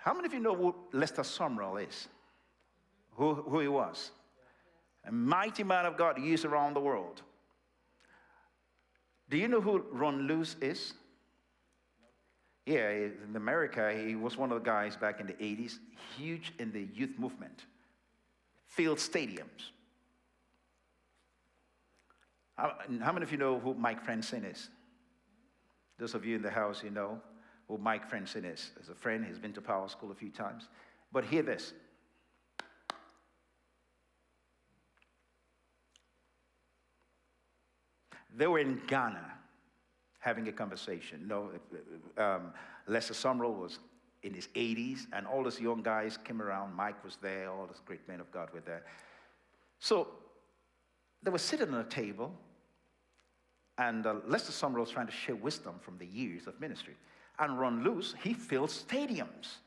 How many of you know who Lester Sumrall is? Who he was? A mighty man of God used around the world. Do you know who Ron Luce is? Yeah, in America, he was one of the guys back in the 80s, huge in the youth movement. Filled stadiums. How many of you know who Mike Francine is? Those of you in the house, you know who Mike Francine is. As a friend, he's been to Power School a few times. But hear this. They were in Ghana having a conversation. Lester Sumrall was in his 80s, and all those young guys came around. Mike was there. All those great men of God were there. So they were sitting on a table, and Lester Sumrall was trying to share wisdom from the years of ministry. And Ron Luce, he fills stadiums.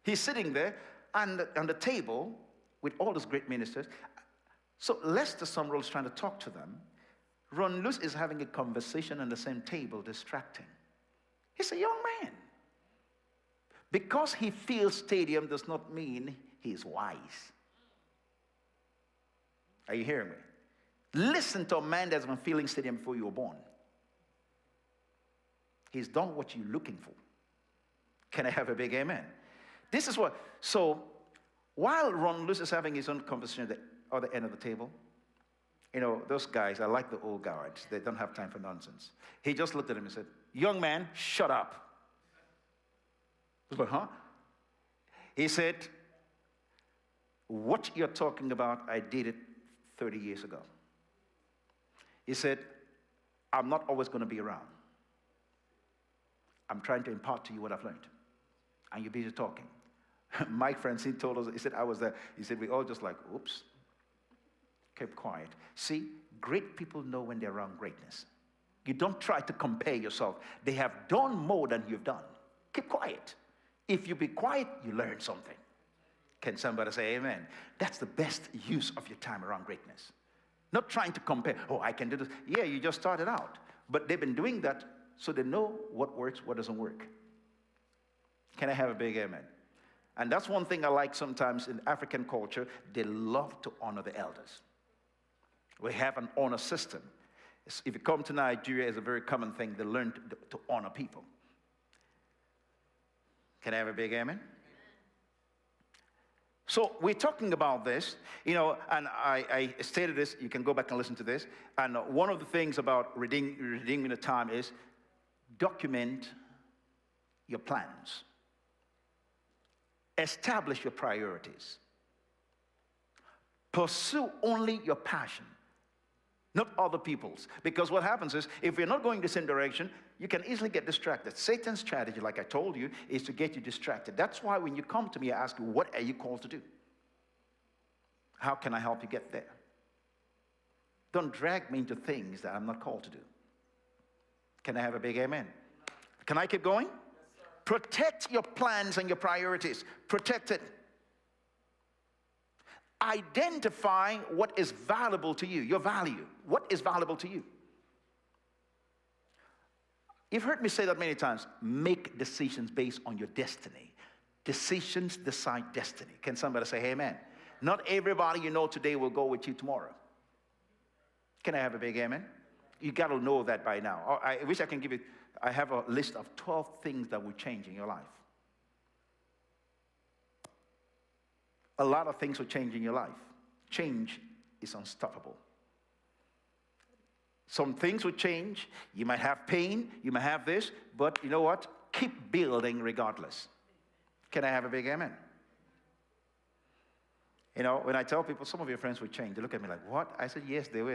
He's sitting there and on the table with all those great ministers. So Lester Sumrall is trying to talk to them. Ron Luce is having a conversation on the same table, distracting. He's a young man. Because he fills stadium does not mean he's wise. Are you hearing me? Listen to a man that's been filling stadium before you were born. He's done what you're looking for. Can I have a big amen? This is what, so while Ron Luce is having his own conversation at the other end of the table, you know, those guys, I like the old guards. They don't have time for nonsense. He just looked at him and said, young man, shut up. I was like, huh? He said, what you're talking about, I did it 30 years ago. He said, I'm not always going to be around. I'm trying to impart to you what I've learned. And you're busy talking. Mike Francine told us, he said, I was there. He said, we all just like, oops. Kept quiet. See, great people know when they're around greatness. You don't try to compare yourself. They have done more than you've done. Keep quiet. If you be quiet, you learn something. Can somebody say amen? That's the best use of your time around greatness. Not trying to compare, oh, I can do this. Yeah, you just started out. But they've been doing that so they know what works, what doesn't work. Can I have a big amen? And that's one thing I like sometimes in African culture. They love to honor the elders. We have an honor system. If you come to Nigeria, it's a very common thing. They learn to honor people. Can I have a big amen? So we're talking about this, you know, and I stated this. You can go back and listen to this. And one of the things about redeeming the time is document your plans. Establish your priorities. Pursue only your passion, not other people's. Because what happens is, if we're not going the same direction, you can easily get distracted. Satan's strategy, like I told you, is to get you distracted. That's why when you come to me, I ask you, what are you called to do? How can I help you get there? Don't drag me into things that I'm not called to do. Can I have a big amen? Can I keep going? Yes, sir. Protect your plans and your priorities. Protect it. Identify what is valuable to you, your value. What is valuable to you? You've heard me say that many times. Make decisions based on your destiny. Decisions decide destiny. Can somebody say amen? Not everybody you know today will go with you tomorrow. Can I have a big amen? You got to know that by now. I wish I can give you, I have a list of 12 things that will change in your life. A lot of things will change in your life. Change is unstoppable. Some things will change. You might have pain. You might have this. But you know what? Keep building regardless. Can I have a big amen? You know, when I tell people some of your friends will change, they look at me like, what? I said, yes, they will.